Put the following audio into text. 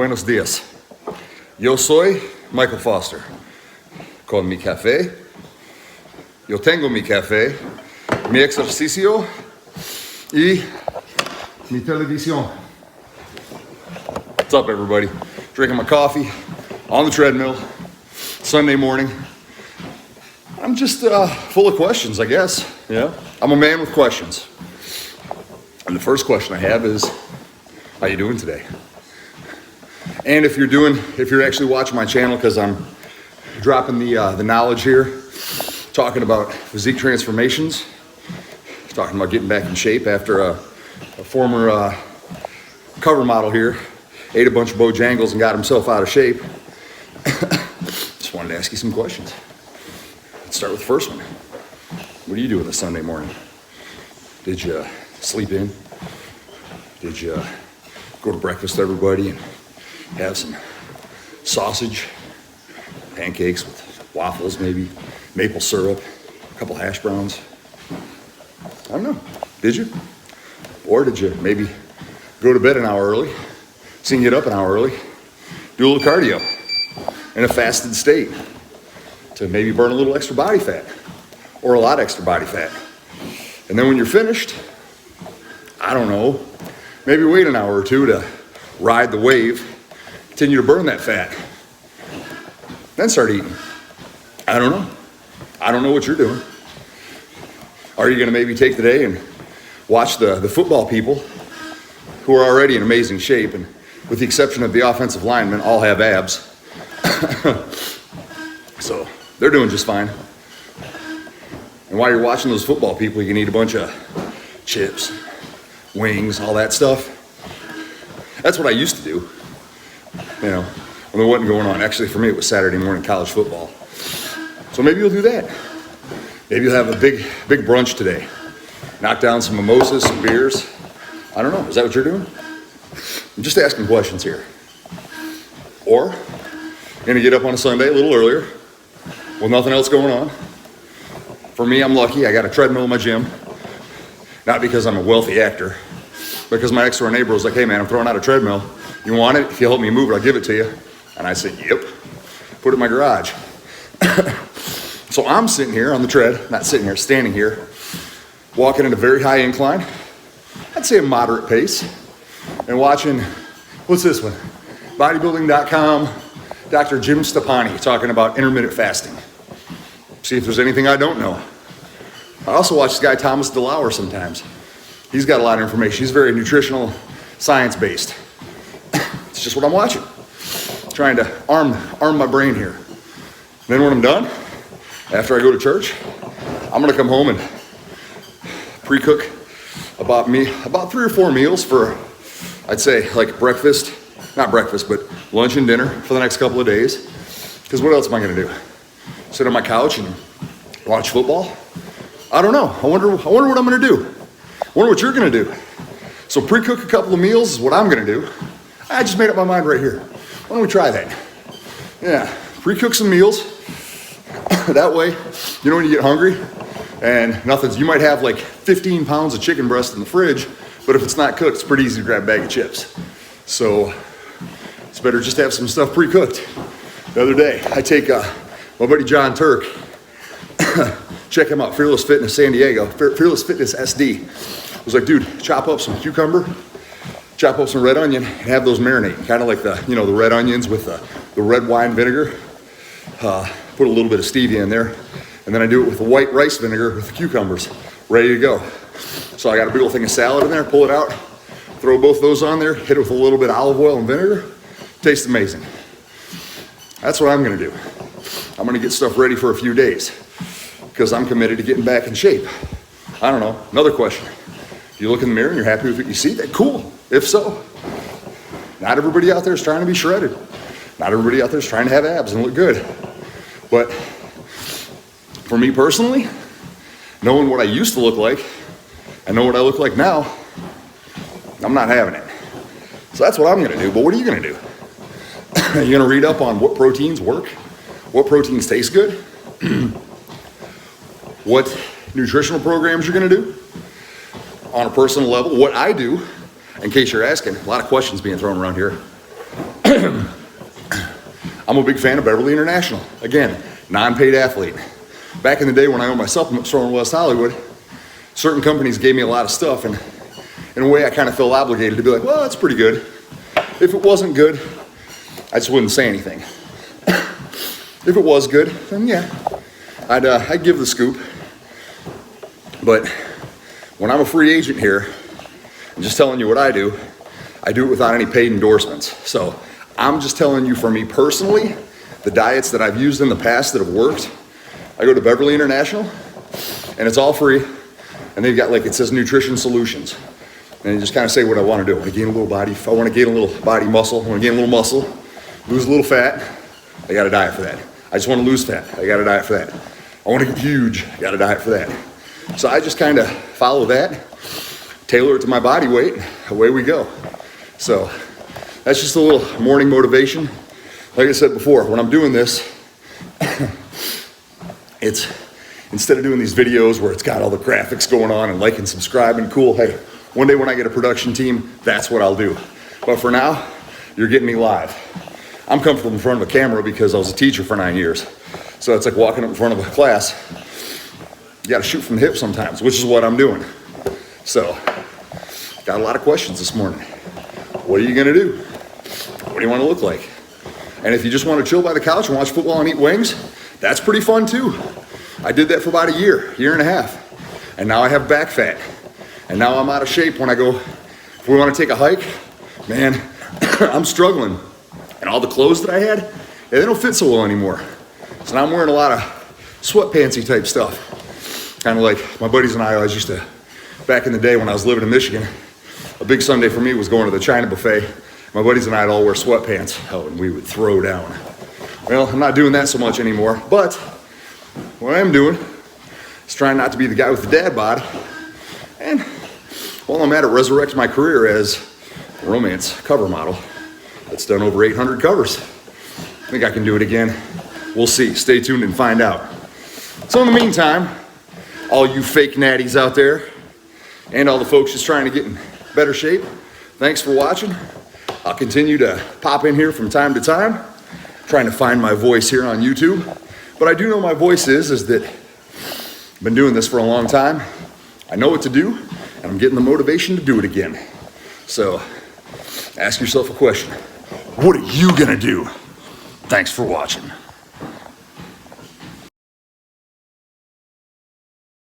Buenos días. Yo soy Michael Foster. Con mi café. Yo tengo mi café, mi ejercicio y mi televisión. What's up, everybody? Drinking my coffee on the treadmill, Sunday morning. I'm just full of questions, I guess. Yeah, I'm a man with questions. And the first question I have is, how you doing today? And if you're actually watching my channel, because I'm dropping the knowledge here, talking about physique transformations, talking about getting back in shape after a former cover model here ate a bunch of Bojangles and got himself out of shape. Just wanted to ask you some questions. Let's start with the first one. What do you do on a Sunday morning? Did you sleep in? Did you go to breakfast with everybody and have some sausage, pancakes with waffles maybe, maple syrup, a couple hash browns? I don't know. Did you? Or did you maybe go to bed an hour early, so you can get up an hour early, do a little cardio in a fasted state to maybe burn a little extra body fat or a lot extra body fat. And then when you're finished, I don't know, maybe wait an hour or two to ride the wave, continue to burn that fat, then start eating. I don't know. I don't know what you're doing. Are you going to maybe take the day and watch the football people who are already in amazing shape, and with the exception of the offensive linemen, all have abs. So they're doing just fine. And while you're watching those football people, you can eat a bunch of chips, wings, all that stuff. That's what I used to do, you know, when there wasn't going on. Actually, for me, it was Saturday morning college football. So maybe you'll do that. Maybe you'll have a big brunch today. Knock down some mimosas, some beers. I don't know. Is that what you're doing? I'm just asking questions here. Or you're going to get up on a Sunday a little earlier with nothing else going on. For me, I'm lucky. I got a treadmill in my gym. Not because I'm a wealthy actor, because my next door neighbor was like, hey man, I'm throwing out a treadmill. You want it? If you help me move it, I'll give it to you. And I said, yep. Put it in my garage. So I'm sitting here on the tread, not sitting here, standing here, walking at a very high incline, I'd say a moderate pace, and watching, what's this one? Bodybuilding.com, Dr. Jim Stepani talking about intermittent fasting. See if there's anything I don't know. I also watch this guy, Thomas DeLauer, sometimes. He's got a lot of information. He's very nutritional, science-based. It's just what I'm watching. Trying to arm my brain here. Then when I'm done, after I go to church, I'm gonna come home and pre-cook about 3 or 4 meals for, I'd say, like breakfast, not breakfast, but lunch and dinner for the next couple of days. Because what else am I gonna do? Sit on my couch and watch football? I don't know. I wonder what I'm gonna do. I wonder what you're gonna do. So pre-cook a couple of meals is what I'm gonna do. I just made up my mind right here. Why don't we try that? Yeah, pre-cook some meals. That way, you know, when you get hungry and you might have like 15 pounds of chicken breast in the fridge, but if it's not cooked, it's pretty easy to grab a bag of chips. So it's better just to have some stuff pre-cooked. The other day, I take my buddy John Turk, check him out, Fearless Fitness San Diego, Fearless Fitness SD. I was like, dude, chop up some cucumber, chop up some red onion, and have those marinate. Kind of like the red onions with the red wine vinegar. Put a little bit of stevia in there, and then I do it with the white rice vinegar with the cucumbers, ready to go. So I got a big old thing of salad in there, pull it out, throw both those on there, hit it with a little bit of olive oil and vinegar. Tastes amazing. That's what I'm gonna do. I'm gonna get stuff ready for a few days because I'm committed to getting back in shape. I don't know, another question. If you look in the mirror and you're happy with what you see, that's cool. If so, not everybody out there is trying to be shredded. Not everybody out there is trying to have abs and look good. But for me personally, knowing what I used to look like, I know what I look like now, I'm not having it. So that's what I'm gonna do, but what are you gonna do? Are you gonna read up on what proteins work? What proteins taste good? What nutritional programs you're gonna do? On a personal level, what I do, in case you're asking, a lot of questions being thrown around here. I'm a big fan of Beverly International. Again, non-paid athlete. Back in the day when I owned my supplement store in West Hollywood, certain companies gave me a lot of stuff, and in a way I kind of felt obligated to be like, well, that's pretty good. If it wasn't good, I just wouldn't say anything. If it was good, then yeah, I'd give the scoop. But when I'm a free agent here, I'm just telling you what I do it without any paid endorsements. So I'm just telling you, for me personally, the diets that I've used in the past that have worked. I go to Beverly International, and it's all free, and they've got, like, it says nutrition solutions. And you just kind of say what I want to do. I want to gain a little body, if I want to gain a little body muscle, I want to gain a little muscle, lose a little fat, I got a diet for that. I just want to lose fat, I got a diet for that. I want to get huge, I got a diet for that. So I just kind of follow that, tailor it to my body weight, away we go. So that's just a little morning motivation. Like I said before, when I'm doing this, it's, instead of doing these videos where it's got all the graphics going on and like and subscribe and cool, hey, one day when I get a production team, that's what I'll do. But for now, you're getting me live. I'm comfortable in front of a camera because I was a teacher for 9 years. So it's like walking up in front of a class. You gotta shoot from the hip sometimes, which is what I'm doing. So, got a lot of questions this morning. What are you gonna do? What do you wanna look like? And if you just wanna chill by the couch and watch football and eat wings, that's pretty fun too. I did that for about a year and a half. And now I have back fat. And now I'm out of shape when I go, if we wanna take a hike, man, I'm struggling. And all the clothes that I had, yeah, they don't fit so well anymore. So now I'm wearing a lot of sweatpantsy type stuff. Kind of like my buddies and I always used to, back in the day when I was living in Michigan, a big Sunday for me was going to the China buffet. My buddies and I'd all wear sweatpants. Oh, and we would throw down. Well, I'm not doing that so much anymore, but what I am doing is trying not to be the guy with the dad bod. And while I'm at it, resurrect my career as a romance cover model that's done over 800 covers. I think I can do it again. We'll see. Stay tuned and find out. So in the meantime, all you fake natties out there and all the folks just trying to get in better shape, thanks for watching. I'll continue to pop in here from time to time, trying to find my voice here on YouTube. But I do know my voice is that I've been doing this for a long time. I know what to do, and I'm getting the motivation to do it again. So ask yourself a question. What are you gonna do? Thanks for watching.